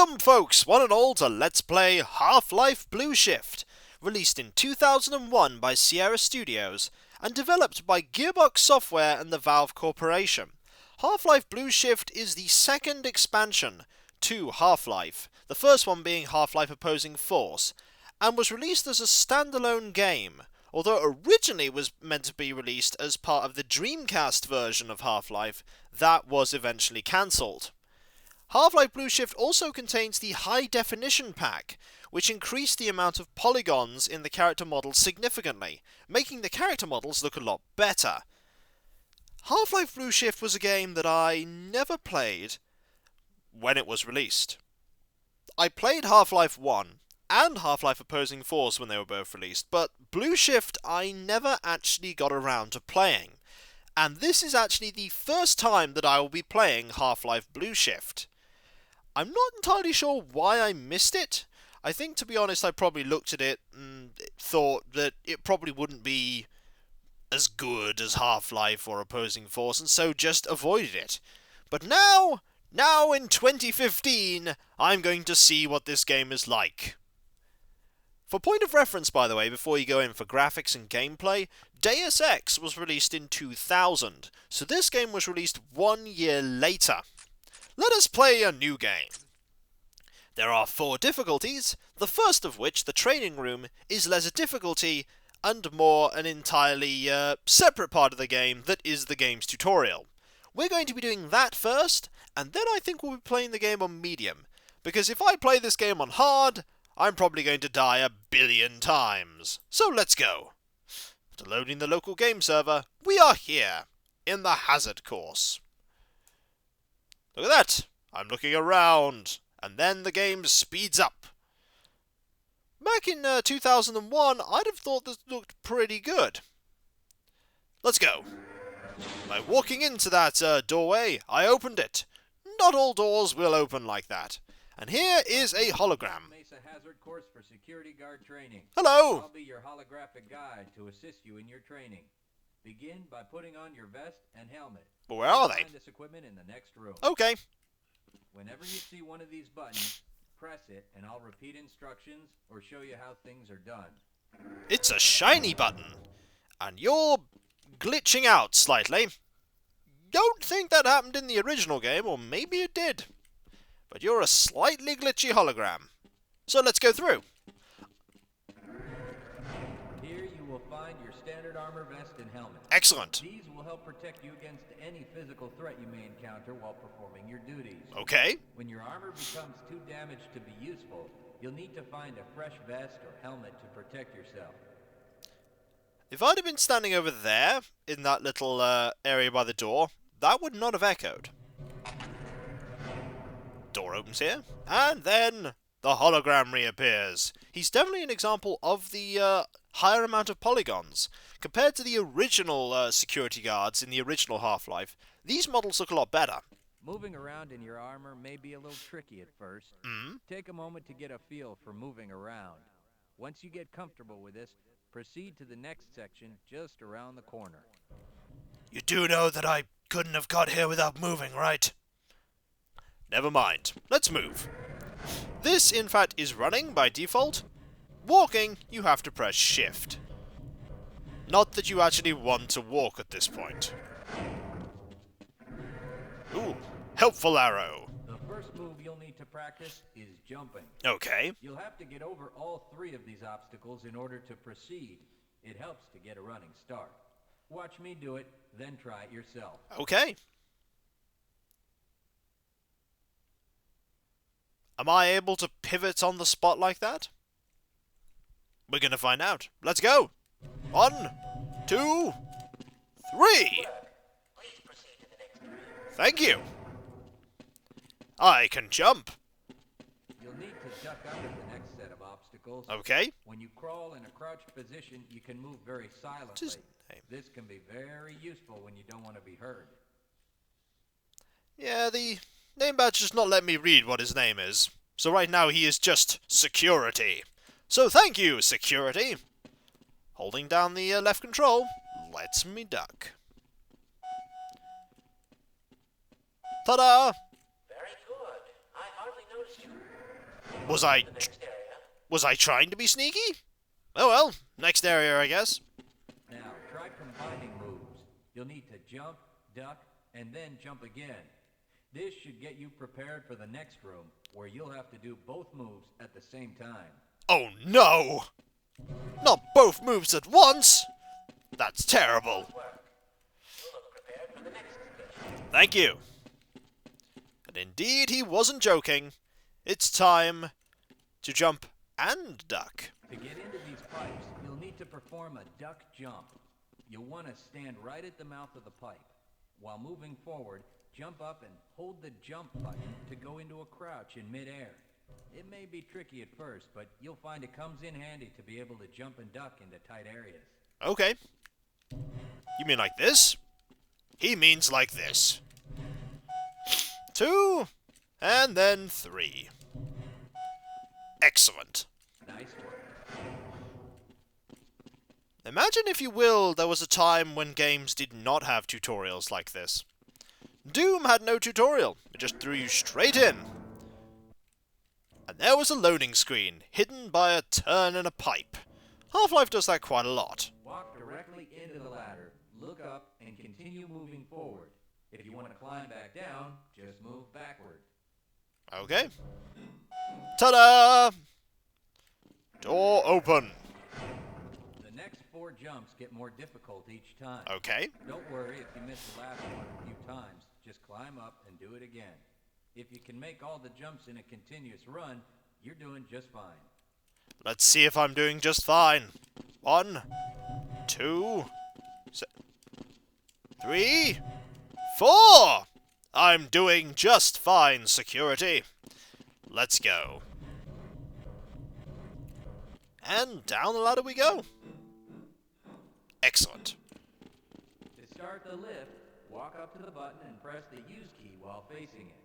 Welcome, folks, one and all, to Let's Play Half-Life Blue Shift, released in 2001 by Sierra Studios, and developed by Gearbox Software and the Valve Corporation. Half-Life Blue Shift is the second expansion to Half-Life, the first one being Half-Life Opposing Force, and was released as a standalone game, although it originally was meant to be released as part of the Dreamcast version of Half-Life that was eventually cancelled. Half-Life Blue Shift also contains the High Definition pack, which increased the amount of polygons in the character models significantly, making the character models look a lot better. Half-Life Blue Shift was a game that I never played when it was released. I played Half-Life 1 and Half-Life Opposing Force when they were both released, but Blue Shift I never actually got around to playing. And this is actually the first time that I will be playing Half-Life Blue Shift. I'm not entirely sure why I missed it. I think, to be honest, I probably looked at it and thought that it probably wouldn't be as good as Half-Life or Opposing Force, and so just avoided it. But now in 2015, I'm going to see what this game is like. For point of reference, by the way, before you go in for graphics and gameplay, Deus Ex was released in 2000, so this game was released 1 year later. Let us play a new game. There are 4 difficulties, the first of which, the training room, is lesser difficulty and more an entirely separate part of the game that is the game's tutorial. We're going to be doing that first, and then I think we'll be playing the game on medium, because if I play this game on hard, I'm probably going to die a billion times. So let's go. After loading the local game server, we are here, in the hazard course. Look at that! I'm looking around, and then the game speeds up. Back in 2001, I'd have thought this looked pretty good. Let's go. By walking into that doorway, I opened it. Not all doors will open like that. And here is a hologram. Hazard course for security guard training. Hello! I'll be your holographic guide to assist you in your training. Begin by putting on your vest and helmet. But where are they? Find this equipment in the next room. Okay. Whenever you see one of these buttons, press it and I'll repeat instructions or show you how things are done. It's a shiny button. And you're glitching out slightly. Don't think that happened in the original game, or maybe it did. But you're a slightly glitchy hologram. So let's go through. Here you will find your standard armor vest and helmet. Excellent. These will help protect you against any physical threat you may encounter while performing your duties. Okay. When your armor becomes too damaged to be useful, you'll need to find a fresh vest or helmet to protect yourself. If I'd have been standing over there, in that little area by the door, that would not have echoed. Door opens here, and then the hologram reappears. He's definitely an example of the higher amount of polygons. Compared to the original security guards in the original Half-Life, these models look a lot better. Moving around in your armor may be a little tricky at first. Take a moment to get a feel for moving around. Once you get comfortable with this, proceed to the next section just around the corner. You do know that I couldn't have got here without moving, right? Never mind. Let's move. This, in fact, is running by default. Walking, you have to press Shift. Not that you actually want to walk at this point. Ooh, helpful arrow. The first move you'll need to practice is jumping. Okay. You'll have to get over all 3 of these obstacles in order to proceed. It helps to get a running start. Watch me do it, then try it yourself. Okay. Am I able to pivot on the spot like that? We're going to find out. Let's go. 1, 2, 3. Thank you. I can jump. You'll need to duck under the next set of obstacles. Okay. When you crawl in a crouched position, you can move very silently. This can be very useful when you don't want to be heard. Yeah, the name badge does not let me read what his name is. So right now he is just Security. So thank you, Security. Holding down the left control lets me duck. Ta-da! Very good. I hardly noticed you. Was I... Was I trying to be sneaky? Oh well, next area, I guess. Now, try combining moves. You'll need to jump, duck, and then jump again. This should get you prepared for the next room, where you'll have to do both moves at the same time. Oh no! Not both moves at once! That's terrible. Thank you. And indeed, he wasn't joking. It's time to jump and duck. To get into these pipes, you'll need to perform a duck jump. You'll want to stand right at the mouth of the pipe. While moving forward, jump up and hold the jump button to go into a crouch in midair. It may be tricky at first, but you'll find it comes in handy to be able to jump and duck into tight areas. Okay. You mean like this? He means like this. 2, and then 3. Excellent. Nice work. Imagine, if you will, there was a time when games did not have tutorials like this. Doom had no tutorial. It just threw you straight in. And there was a loading screen, hidden by a turn in a pipe. Half-Life does that quite a lot. Walk directly into the ladder, look up, and continue moving forward. If you want to climb back down, just move backward. Okay. Ta-da! Door open. The next 4 jumps get more difficult each time. Okay. Don't worry if you miss the last one a few times. Just climb up and do it again. If you can make all the jumps in a continuous run, you're doing just fine. Let's see if I'm doing just fine. 1, 2, 3, 4! I'm doing just fine, security. Let's go. And down the ladder we go. Excellent. To start the lift, walk up to the button and press the use key while facing it.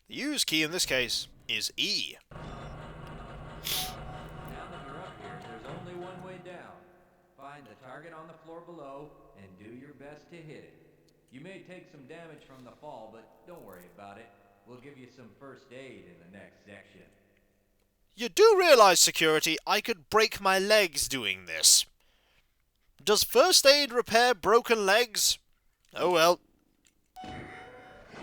The use key in this case is E. Now that you're up here, there's only one way down. Find the target on the floor below and do your best to hit it. You may take some damage from the fall, but don't worry about it. We'll give you some first aid in the next section. You do realize, security, I could break my legs doing this. Does first aid repair broken legs? Oh well.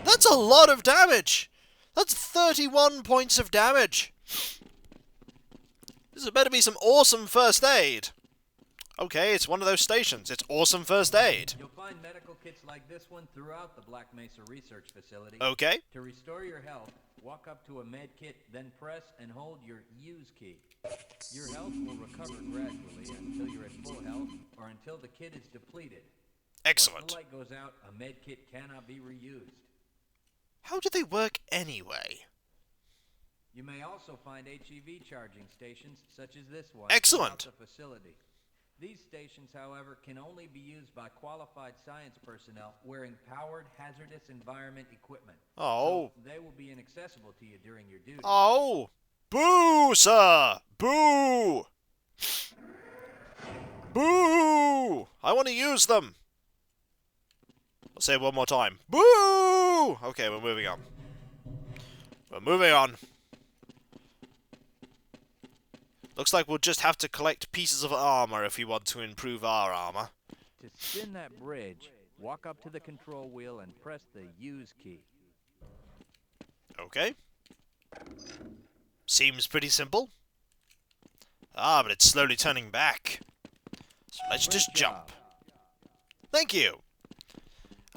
That's a lot of damage! That's 31 points of damage! This better be some awesome first aid! Okay, it's one of those stations. It's awesome first aid. You'll find medical kits like this one throughout the Black Mesa Research Facility. Okay. To restore your health, walk up to a med kit, then press and hold your use key. Your health will recover gradually until you're at full health or until the kit is depleted. Excellent. Once the light goes out, a med kit cannot be reused. How do they work anyway? You may also find HEV charging stations such as this one. Excellent. Throughout the facility. These stations, however, can only be used by qualified science personnel wearing powered hazardous environment equipment. Oh. So they will be inaccessible to you during your duty. Oh. Boo, sir! Boo! Boo! I want to use them! I'll say it one more time. Boo! Okay, we're moving on. We're moving on. Looks like we'll just have to collect pieces of armor if we want to improve our armor. To spin that bridge, walk up to the control wheel and press the use key. Okay. Seems pretty simple. Ah, but it's slowly turning back. So let's just jump. Thank you.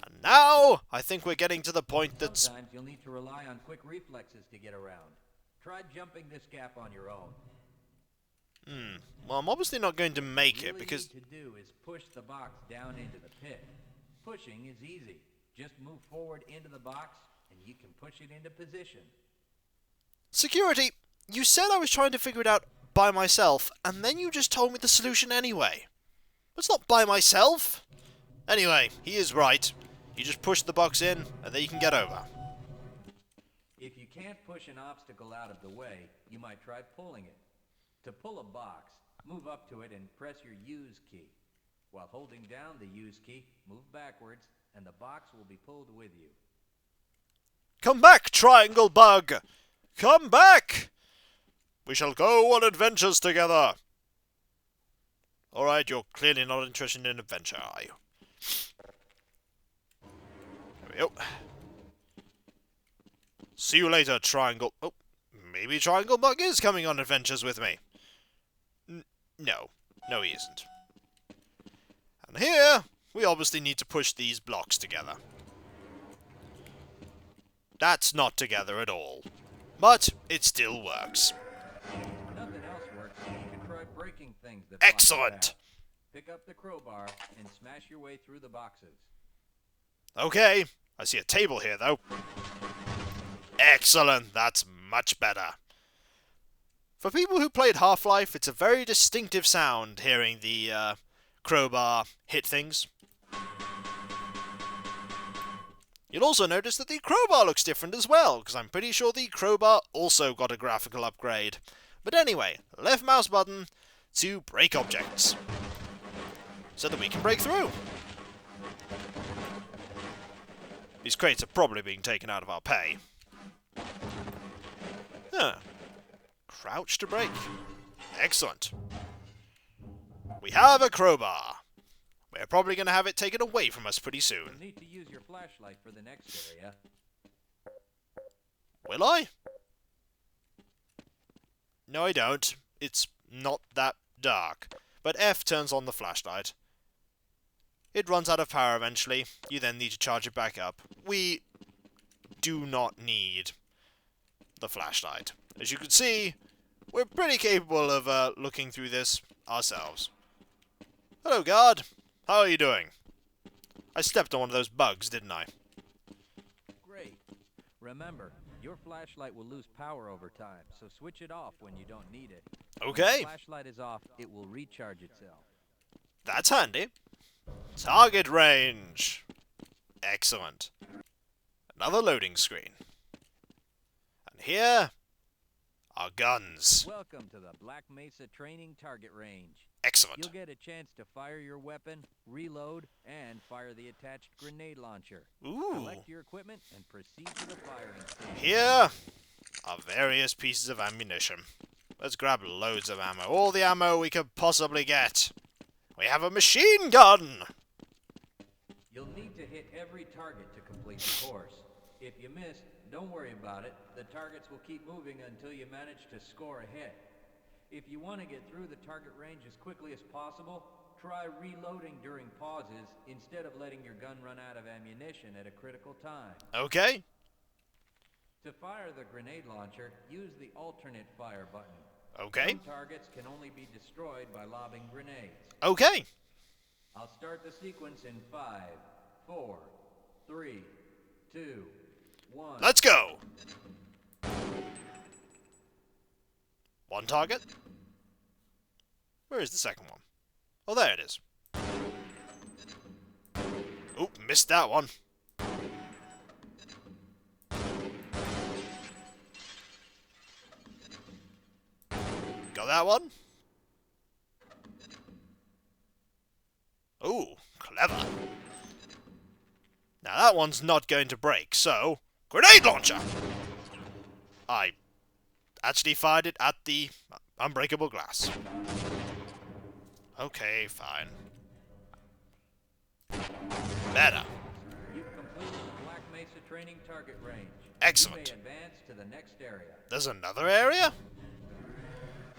And now, I think we're getting to the point that's... Sometimes you'll need to rely on quick reflexes to get around. Try jumping this gap on your own. Well, I'm obviously not going to make it because... All you need to do is push the box down into the pit. Pushing is easy. Just move forward into the box and you can push it into position. Security, you said I was trying to figure it out by myself, and then you just told me the solution anyway. It's not by myself. Anyway, he is right. You just push the box in, and then you can get over. If you can't push an obstacle out of the way, you might try pulling it. To pull a box, move up to it and press your use key. While holding down the use key, move backwards, and the box will be pulled with you. Come back, triangle bug! Come back! We shall go on adventures together. Alright, you're clearly not interested in adventure, are you? There we go. See you later, Triangle... Oh, maybe Triangle Bug is coming on adventures with me. No. No, he isn't. And here, we obviously need to push these blocks together. That's not together at all. But it still works. Nothing else works. You can try breaking things that Excellent! Pick up the crowbar and smash your way through the boxes. Okay, I see a table here, though. Excellent, that's much better. For people who played Half-Life, it's a very distinctive sound hearing the crowbar hit things. You'll also notice that the crowbar looks different as well, because I'm pretty sure the crowbar also got a graphical upgrade. But anyway, left mouse button to break objects, so that we can break through. These crates are probably being taken out of our pay. Huh. Crouch to break. Excellent. We have a crowbar. We're probably going to have it taken away from us pretty soon. You'll need to use your flashlight for the next area. Will I? No, I don't. It's not that dark. But F turns on the flashlight. It runs out of power eventually. You then need to charge it back up. We do not need the flashlight. As you can see, we're pretty capable of looking through this ourselves. Hello, guard. How are you doing? I stepped on one of those bugs, didn't I? Great. Remember, your flashlight will lose power over time, so switch it off when you don't need it. Okay. When the flashlight is off, it will recharge itself. That's handy. Target range. Excellent. Another loading screen. And here are guns. Welcome to the Black Mesa Training Target Range. Excellent. You'll get a chance to fire your weapon, reload, and fire the attached grenade launcher. Ooh. Collect your equipment and proceed to the firing station. Here are various pieces of ammunition. Let's grab loads of ammo. All the ammo we could possibly get. We have a machine gun! You'll need to hit every target to complete the course. If you miss, don't worry about it. The targets will keep moving until you manage to score a hit. If you want to get through the target range as quickly as possible, try reloading during pauses instead of letting your gun run out of ammunition at a critical time. Okay. To fire the grenade launcher, use the alternate fire button. Okay. Some targets can only be destroyed by lobbing grenades. Okay. I'll start the sequence in 5, 4, 3, 2, 1. Let's go! One target. Where is the second one? Oh, there it is. Oop, missed that one. Got that one. Ooh, clever. Now that one's not going to break, so... Grenade launcher! I actually fired it at the unbreakable glass. Okay, fine. Better. You've completed the Black Mesa Training Target Range. Excellent. You may advance to the next area. There's another area?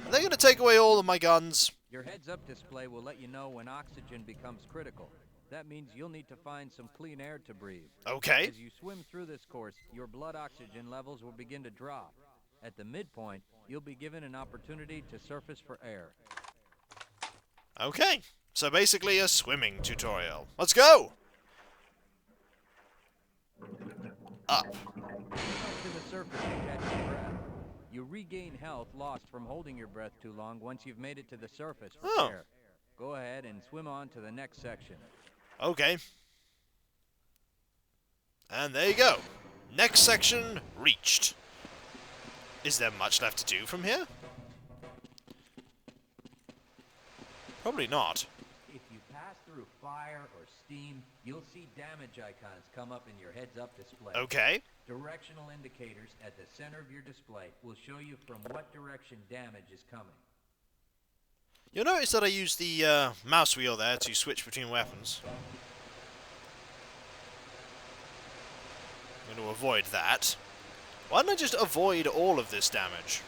Are they going to take away all of my guns? Your heads-up display will let you know when oxygen becomes critical. That means you'll need to find some clean air to breathe. Okay. As you swim through this course, your blood oxygen levels will begin to drop. At the midpoint, you'll be given an opportunity to surface for air. Okay. So basically a swimming tutorial. Let's go! Up. To the surface and catch your breath. You regain health lost from holding your breath too long once you've made it to the surface for air. Go ahead and swim on to the next section. Okay. And there you go. Next section reached. Is there much left to do from here? Probably not. If you pass through fire or steam, You'll see damage icons come up in your heads-up display. Okay. Directional indicators at the center of your display will show you from what direction damage is coming. You'll notice that I use the mouse wheel there to switch between weapons. I'm going to avoid that. Why didn't I just avoid all of this damage?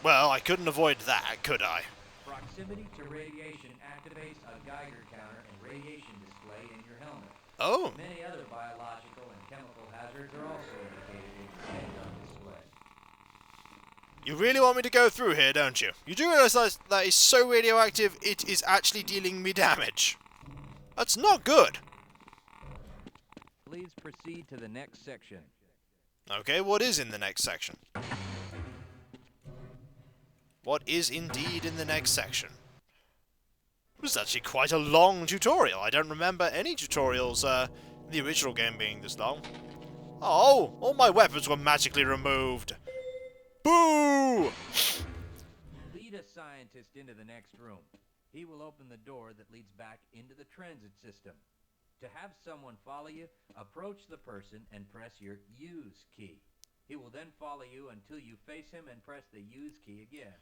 Well, I couldn't avoid that, could I? Proximity to radiation activates a Geiger counter and radiation display in your helmet. Oh. Many other biological and chemical hazards are also indicated in your heads-up display. You really want me to go through here, don't you? You do realise that is so radioactive, it is actually dealing me damage. That's not good. Please proceed to the next section. Okay, what is in the next section? What is indeed in the next section? It was actually quite a long tutorial. I don't remember any tutorials in the original game being this long. Oh, all my weapons were magically removed. Boo! Lead a scientist into the next room. He will open the door that leads back into the transit system. To have someone follow you, approach the person and press your use key. He will then follow you until you face him and press the use key again.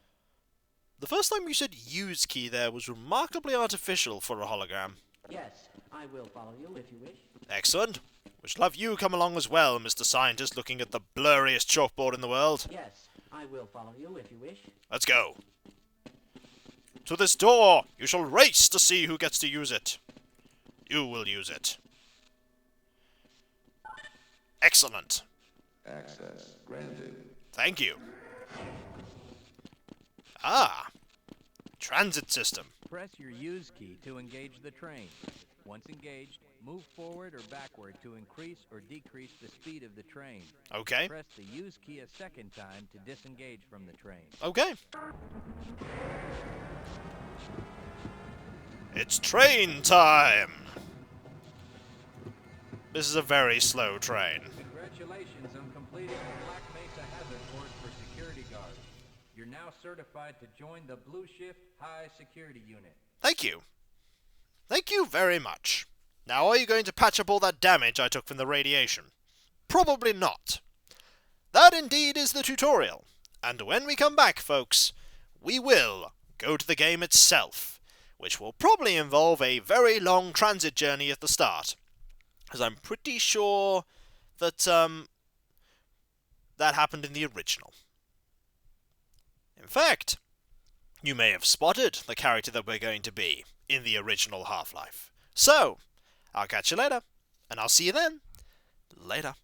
The first time you said use key there was remarkably artificial for a hologram. Yes, I will follow you if you wish. Excellent. We shall have you come along as well, Mr. Scientist, looking at the blurriest chalkboard in the world. Yes, I will follow you if you wish. Let's go. To this door! You shall race to see who gets to use it. You will use it. Excellent. Access granted. Thank you. Ah. Transit system. Press your use key to engage the train. Once engaged, move forward or backward to increase or decrease the speed of the train. Okay. Press the use key a second time to disengage from the train. Okay. It's train time! This is a very slow train. Congratulations on completing the Black Mesa Hazard course for security guards. You're now certified to join the Blue Shift High Security Unit. Thank you. Thank you very much. Now, are you going to patch up all that damage I took from the radiation? Probably not. That indeed is the tutorial. And when we come back, folks, we will go to the game itself, which will probably involve a very long transit journey at the start. Because I'm pretty sure that, that happened in the original. In fact, you may have spotted the character that we're going to be in the original Half-Life. So, I'll catch you later, and I'll see you then. Later.